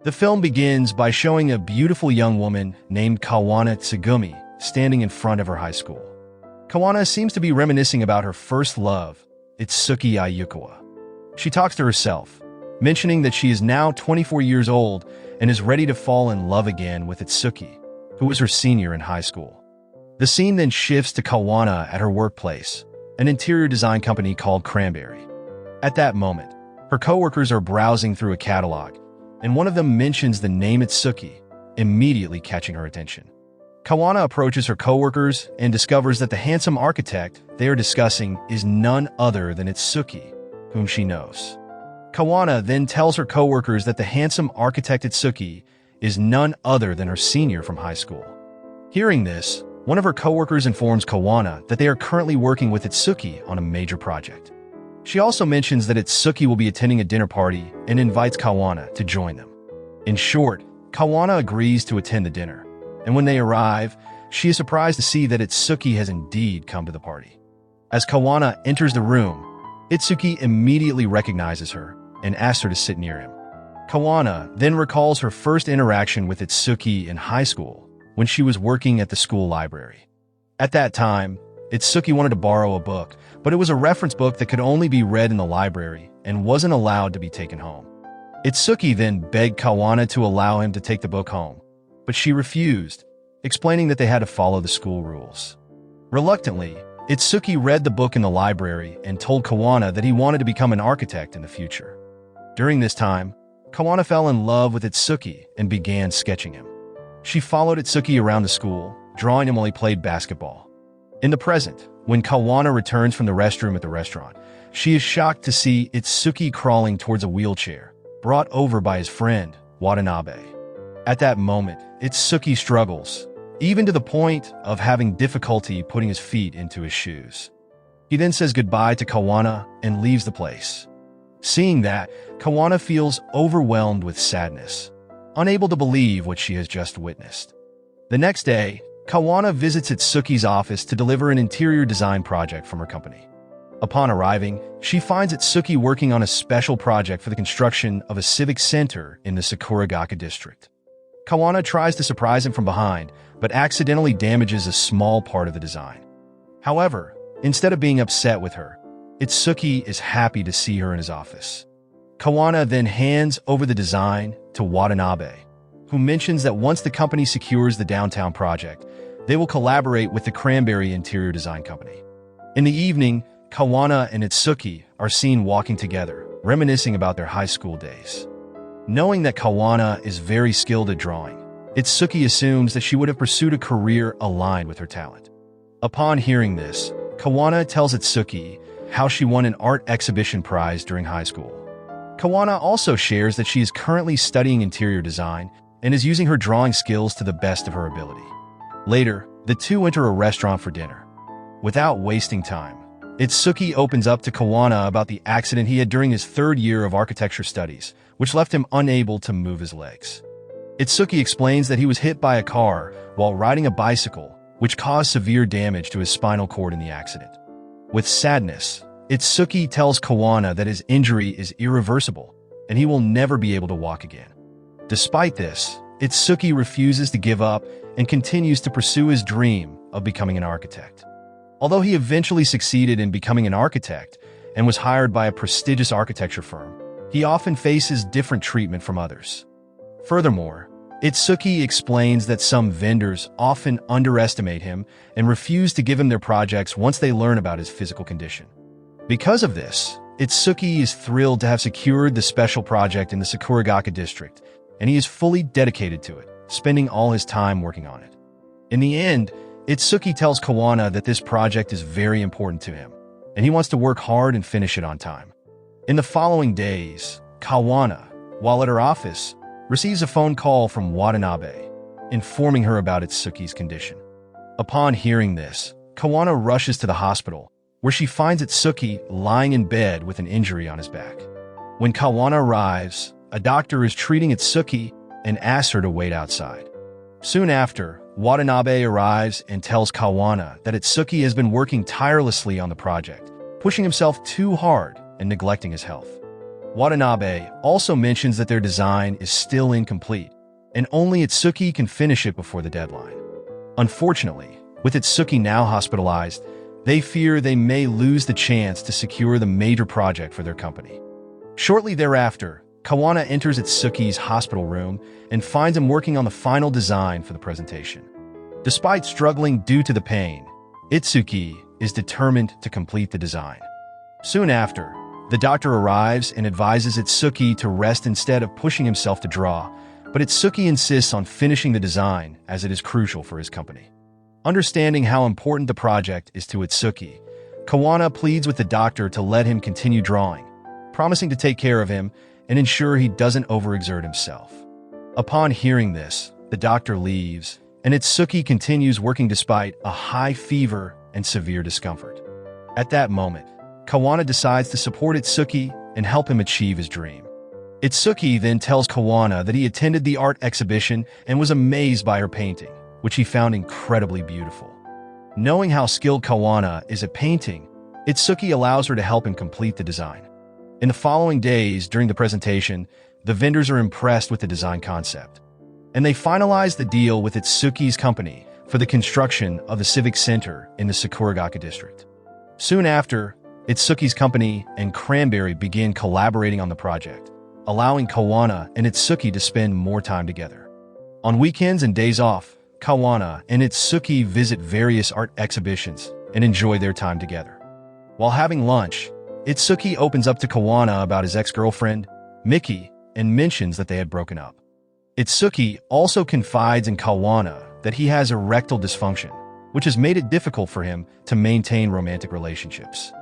The film begins by showing a beautiful young woman named Kawana Tsugumi standing in front of her high school. Kawana seems to be reminiscing about her first love, Itsuki Ayukawa. She talks to herself, mentioning that she is now 24 years old and is ready to fall in love again with Itsuki, who was her senior in high school. The scene then shifts to Kawana at her workplace, an interior design company called Cranberry. At that moment, her coworkers are browsing through a catalog, and one of them mentions the name Itsuki, immediately catching her attention. Kawana approaches her coworkers and discovers that the handsome architect they are discussing is none other than Itsuki, whom she knows. Kawana then tells her coworkers that the handsome architect Itsuki is none other than her senior from high school. Hearing this, one of her coworkers informs Kawana that they are currently working with Itsuki on a major project. She also mentions that Itsuki will be attending a dinner party and invites Kawana to join them. In short, Kawana agrees to attend the dinner, and when they arrive, she is surprised to see that Itsuki has indeed come to the party. As Kawana enters the room, Itsuki immediately recognizes her and asks her to sit near him. Kawana then recalls her first interaction with Itsuki in high school when she was working at the school library. At that time, Itsuki wanted to borrow a book, but it was a reference book that could only be read in the library and wasn't allowed to be taken home. Itsuki then begged Kawana to allow him to take the book home, but she refused, explaining that they had to follow the school rules. Reluctantly, Itsuki read the book in the library and told Kawana that he wanted to become an architect in the future. During this time, Kawana fell in love with Itsuki and began sketching him. She followed Itsuki around the school, drawing him while he played basketball. In the present, when Kawana returns from the restroom at the restaurant, she is shocked to see Itsuki crawling towards a wheelchair, brought over by his friend, Watanabe. At that moment, Itsuki struggles, even to the point of having difficulty putting his feet into his shoes. He then says goodbye to Kawana and leaves the place. Seeing that, Kawana feels overwhelmed with sadness, unable to believe what she has just witnessed. The next day, Kawana visits Itsuki's office to deliver an interior design project from her company. Upon arriving, she finds Itsuki working on a special project for the construction of a civic center in the Sakuragaoka district. Kawana tries to surprise him from behind, but accidentally damages a small part of the design. However, instead of being upset with her, Itsuki is happy to see her in his office. Kawana then hands over the design to Watanabe, who mentions that once the company secures the downtown project, they will collaborate with the Cranberry Interior Design Company. In the evening, Kawana and Itsuki are seen walking together, reminiscing about their high school days. Knowing that Kawana is very skilled at drawing, Itsuki assumes that she would have pursued a career aligned with her talent. Upon hearing this, Kawana tells Itsuki how she won an art exhibition prize during high school. Kawana also shares that she is currently studying interior design and is using her drawing skills to the best of her ability. Later, the two enter a restaurant for dinner. Without wasting time, Itsuki opens up to Kawana about the accident he had during his third year of architecture studies, which left him unable to move his legs. Itsuki explains that he was hit by a car while riding a bicycle, which caused severe damage to his spinal cord in the accident. With sadness, Itsuki tells Kawana that his injury is irreversible and he will never be able to walk again. Despite this, Itsuki refuses to give up and continues to pursue his dream of becoming an architect. Although he eventually succeeded in becoming an architect and was hired by a prestigious architecture firm, he often faces different treatment from others. Furthermore, Itsuki explains that some vendors often underestimate him and refuse to give him their projects once they learn about his physical condition. Because of this, Itsuki is thrilled to have secured the special project in the Sakuragaoka district, and he is fully dedicated to it, spending all his time working on it. In the end, Itsuki tells Kawana that this project is very important to him, and he wants to work hard and finish it on time. In the following days, Kawana, while at her office, receives a phone call from Watanabe, informing her about Itsuki's condition. Upon hearing this, Kawana rushes to the hospital, where she finds Itsuki lying in bed with an injury on his back. When Kawana arrives, a doctor is treating Itsuki and asks her to wait outside. Soon after, Watanabe arrives and tells Kawana that Itsuki has been working tirelessly on the project, pushing himself too hard and neglecting his health. Watanabe also mentions that their design is still incomplete, and only Itsuki can finish it before the deadline. Unfortunately, with Itsuki now hospitalized, they fear they may lose the chance to secure the major project for their company. Shortly thereafter, Kawana enters Itsuki's hospital room and finds him working on the final design for the presentation. Despite struggling due to the pain, Itsuki is determined to complete the design. Soon after, the doctor arrives and advises Itsuki to rest instead of pushing himself to draw, but Itsuki insists on finishing the design as it is crucial for his company. Understanding how important the project is to Itsuki, Kawana pleads with the doctor to let him continue drawing, promising to take care of him and ensure he doesn't overexert himself. Upon hearing this, the doctor leaves, and Itsuki continues working despite a high fever and severe discomfort. At that moment, Kawana decides to support Itsuki and help him achieve his dream. Itsuki then tells Kawana that he attended the art exhibition and was amazed by her painting, which he found incredibly beautiful. Knowing how skilled Kawana is at painting, Itsuki allows her to help him complete the design. In the following days during the presentation, the vendors are impressed with the design concept, and they finalize the deal with Itsuki's company for the construction of the Civic Center in the Sakuragaoka district. Soon after, Itsuki's company and Cranberry begin collaborating on the project, allowing Kawana and Itsuki to spend more time together. On weekends and days off, Kawana and Itsuki visit various art exhibitions and enjoy their time together. While having lunch, Itsuki opens up to Kawana about his ex-girlfriend, Miki, and mentions that they had broken up. Itsuki also confides in Kawana that he has erectile dysfunction, which has made it difficult for him to maintain romantic relationships.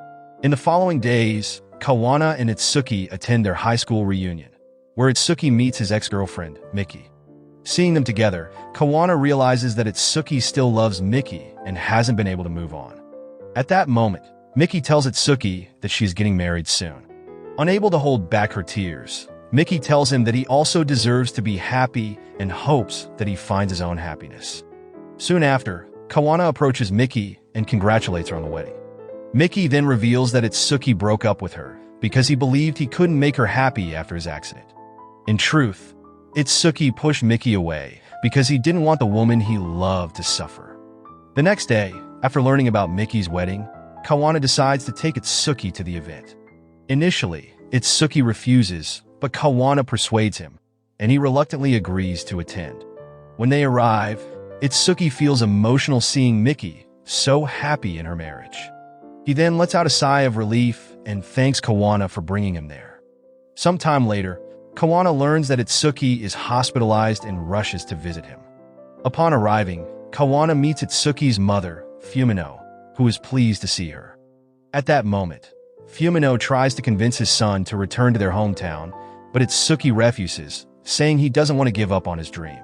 In the following days, Kawana and Itsuki attend their high school reunion, where Itsuki meets his ex-girlfriend, Miki. Seeing them together, Kawana realizes that Itsuki still loves Miki and hasn't been able to move on. At that moment, Miki tells Itsuki that she is getting married soon. Unable to hold back her tears, Miki tells him that he also deserves to be happy and hopes that he finds his own happiness. Soon after, Kawana approaches Miki and congratulates her on the wedding. Miki then reveals that Itsuki broke up with her because he believed he couldn't make her happy after his accident. In truth, Itsuki pushed Miki away because he didn't want the woman he loved to suffer. The next day, after learning about Miki's wedding, Kawana decides to take Itsuki to the event. Initially, Itsuki refuses, but Kawana persuades him, and he reluctantly agrees to attend. When they arrive, Itsuki feels emotional seeing Miki so happy in her marriage. He then lets out a sigh of relief and thanks Kawana for bringing him there. Sometime later, Kawana learns that Itsuki is hospitalized and rushes to visit him. Upon arriving, Kawana meets Itsuki's mother, Fumino, who is pleased to see her. At that moment, Fumino tries to convince his son to return to their hometown, but Itsuki refuses, saying he doesn't want to give up on his dream.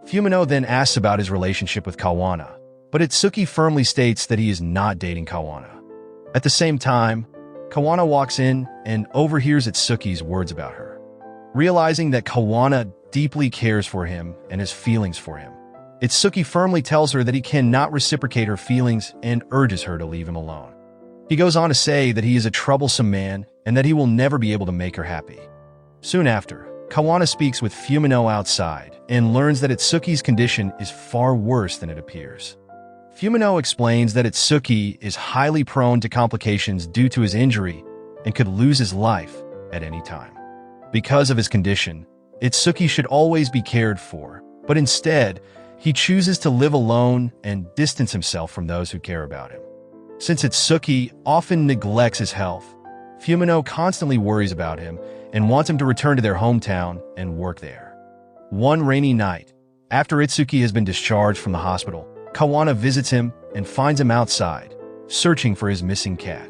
Fumino then asks about his relationship with Kawana, but Itsuki firmly states that he is not dating Kawana. At the same time, Kawana walks in and overhears Itsuki's words about her. Realizing that Kawana deeply cares for him and has feelings for him, Itsuki firmly tells her that he cannot reciprocate her feelings and urges her to leave him alone. He goes on to say that he is a troublesome man and that he will never be able to make her happy. Soon after, Kawana speaks with Fumino outside and learns that Itsuki's condition is far worse than it appears. Fumino explains that Itsuki is highly prone to complications due to his injury and could lose his life at any time. Because of his condition, Itsuki should always be cared for, but instead, he chooses to live alone and distance himself from those who care about him. Since Itsuki often neglects his health, Fumino constantly worries about him and wants him to return to their hometown and work there. One rainy night, after Itsuki has been discharged from the hospital, Kawana visits him and finds him outside, searching for his missing cat.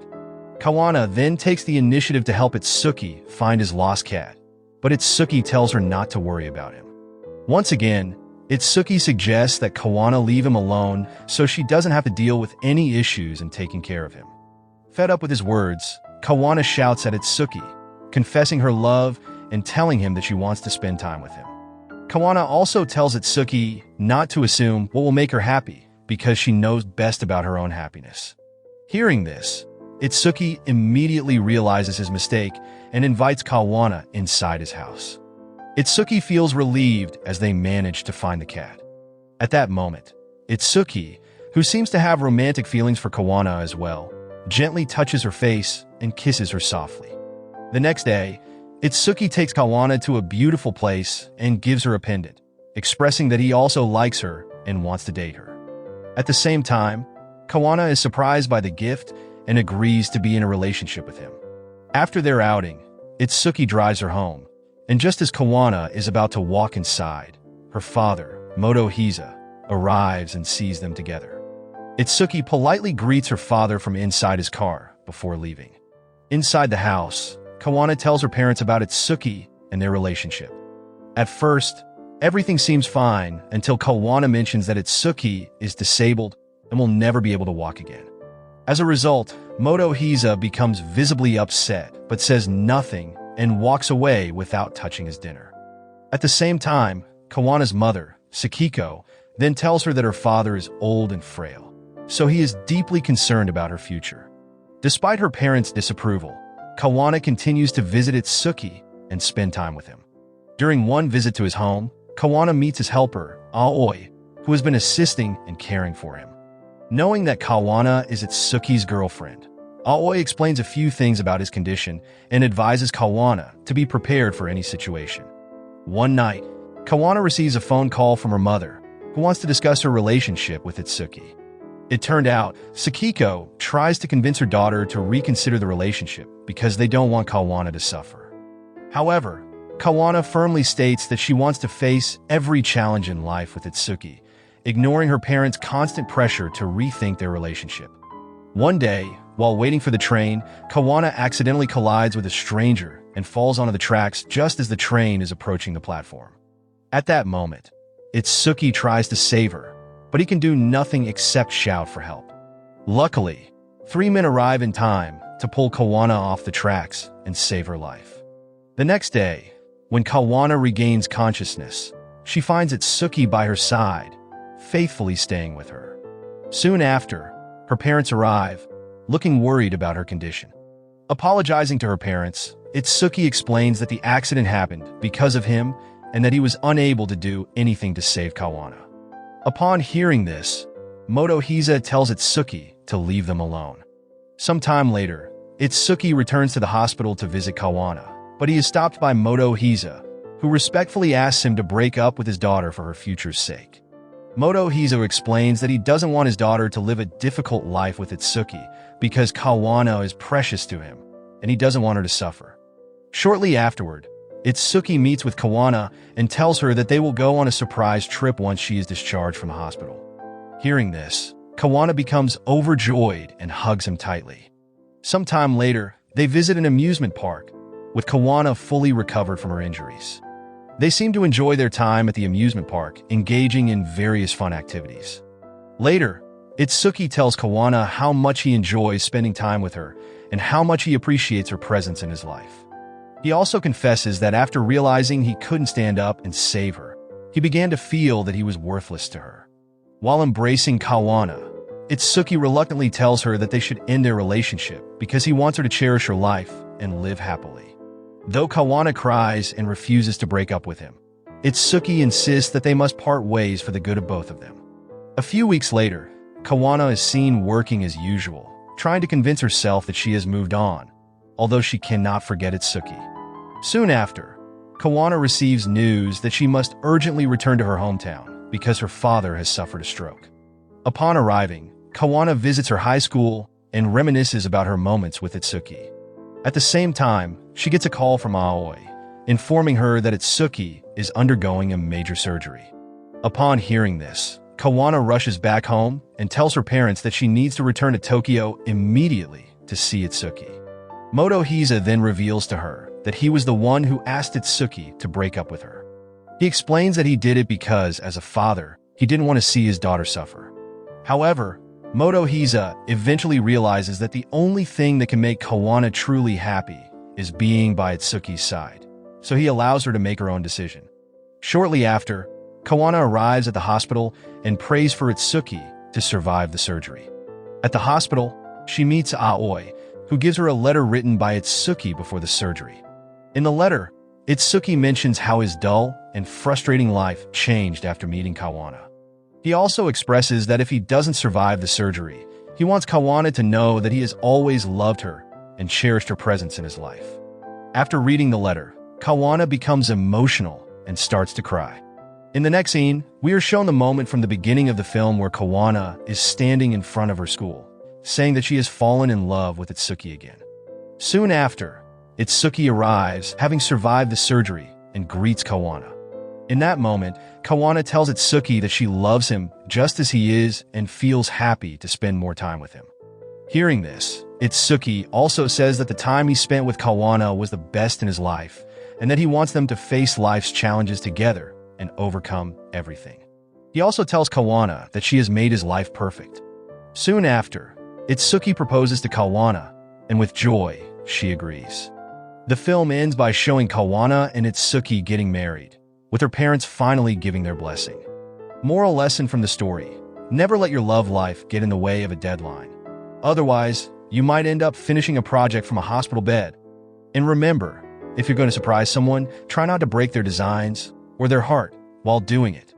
Kawana then takes the initiative to help Itsuki find his lost cat, but Itsuki tells her not to worry about him. Once again, Itsuki suggests that Kawana leave him alone so she doesn't have to deal with any issues in taking care of him. Fed up with his words, Kawana shouts at Itsuki, confessing her love and telling him that she wants to spend time with him. Kawana also tells Itsuki not to assume what will make her happy because she knows best about her own happiness. Hearing this, Itsuki immediately realizes his mistake and invites Kawana inside his house. Itsuki feels relieved as they manage to find the cat. At that moment, Itsuki, who seems to have romantic feelings for Kawana as well, gently touches her face and kisses her softly. The next day, Itsuki takes Kawana to a beautiful place and gives her a pendant, expressing that he also likes her and wants to date her. At the same time, Kawana is surprised by the gift and agrees to be in a relationship with him. After their outing, Itsuki drives her home, and just as Kawana is about to walk inside, her father, Motohisa, arrives and sees them together. Itsuki politely greets her father from inside his car before leaving. Inside the house, Kawana tells her parents about Itsuki and their relationship. At first, everything seems fine until Kawana mentions that Itsuki is disabled and will never be able to walk again. As a result, Motohisa becomes visibly upset but says nothing and walks away without touching his dinner. At the same time, Kawana's mother, Sakiko, then tells her that her father is old and frail, so he is deeply concerned about her future. Despite her parents' disapproval, Kawana continues to visit Itsuki and spend time with him. During one visit to his home, Kawana meets his helper, Aoi, who has been assisting and caring for him. Knowing that Kawana is Itsuki's girlfriend, Aoi explains a few things about his condition and advises Kawana to be prepared for any situation. One night, Kawana receives a phone call from her mother, who wants to discuss her relationship with Itsuki. It turned out, Sakiko tries to convince her daughter to reconsider the relationship because they don't want Kawana to suffer. However, Kawana firmly states that she wants to face every challenge in life with Itsuki, ignoring her parents' constant pressure to rethink their relationship. One day, while waiting for the train, Kawana accidentally collides with a stranger and falls onto the tracks just as the train is approaching the platform. At that moment, Itsuki tries to save her, but he can do nothing except shout for help. Luckily, 3 men arrive in time to pull Kawana off the tracks and save her life. The next day, when Kawana regains consciousness, she finds Itsuki by her side, faithfully staying with her. Soon after, her parents arrive, looking worried about her condition. Apologizing to her parents, Itsuki explains that the accident happened because of him and that he was unable to do anything to save Kawana. Upon hearing this, Motohisa tells Itsuki to leave them alone. Sometime later, Itsuki returns to the hospital to visit Kawana, but he is stopped by Motohisa, who respectfully asks him to break up with his daughter for her future's sake. Motohisa explains that he doesn't want his daughter to live a difficult life with Itsuki because Kawana is precious to him, and he doesn't want her to suffer. Shortly afterward, Itsuki meets with Kawana and tells her that they will go on a surprise trip once she is discharged from the hospital. Hearing this, Kawana becomes overjoyed and hugs him tightly. Sometime later, they visit an amusement park, with Kawana fully recovered from her injuries. They seem to enjoy their time at the amusement park, engaging in various fun activities. Later, Itsuki tells Kawana how much he enjoys spending time with her and how much he appreciates her presence in his life. He also confesses that after realizing he couldn't stand up and save her, he began to feel that he was worthless to her. While embracing Kawana, Itsuki reluctantly tells her that they should end their relationship because he wants her to cherish her life and live happily. Though Kawana cries and refuses to break up with him, Itsuki insists that they must part ways for the good of both of them. A few weeks later, Kawana is seen working as usual, trying to convince herself that she has moved on, although she cannot forget Itsuki. Soon after, Kawana receives news that she must urgently return to her hometown because her father has suffered a stroke. Upon arriving, Kawana visits her high school and reminisces about her moments with Itsuki. At the same time, she gets a call from Aoi, informing her that Itsuki is undergoing a major surgery. Upon hearing this, Kawana rushes back home and tells her parents that she needs to return to Tokyo immediately to see Itsuki. Motohisa then reveals to her that he was the one who asked Itsuki to break up with her. He explains that he did it because, as a father, he didn't want to see his daughter suffer. However, Motohisa eventually realizes that the only thing that can make Kawana truly happy is being by Itsuki's side, so he allows her to make her own decision. Shortly after, Kawana arrives at the hospital and prays for Itsuki to survive the surgery. At the hospital, she meets Aoi, who gives her a letter written by Itsuki before the surgery. In the letter, Itsuki mentions how his dull and frustrating life changed after meeting Kawana. He also expresses that if he doesn't survive the surgery, he wants Kawana to know that he has always loved her and cherished her presence in his life. After reading the letter, Kawana becomes emotional and starts to cry. In the next scene, we are shown the moment from the beginning of the film where Kawana is standing in front of her school, saying that she has fallen in love with Itsuki again. Soon after, Itsuki arrives, having survived the surgery, and greets Kawana. In that moment, Kawana tells Itsuki that she loves him just as he is and feels happy to spend more time with him. Hearing this, Itsuki also says that the time he spent with Kawana was the best in his life, and that he wants them to face life's challenges together and overcome everything. He also tells Kawana that she has made his life perfect. Soon after, Itsuki proposes to Kawana, and with joy, she agrees. The film ends by showing Kawana and Itsuki getting married, with her parents finally giving their blessing. Moral lesson from the story: never let your love life get in the way of a deadline. Otherwise, you might end up finishing a project from a hospital bed. And remember, if you're going to surprise someone, try not to break their designs or their heart while doing it.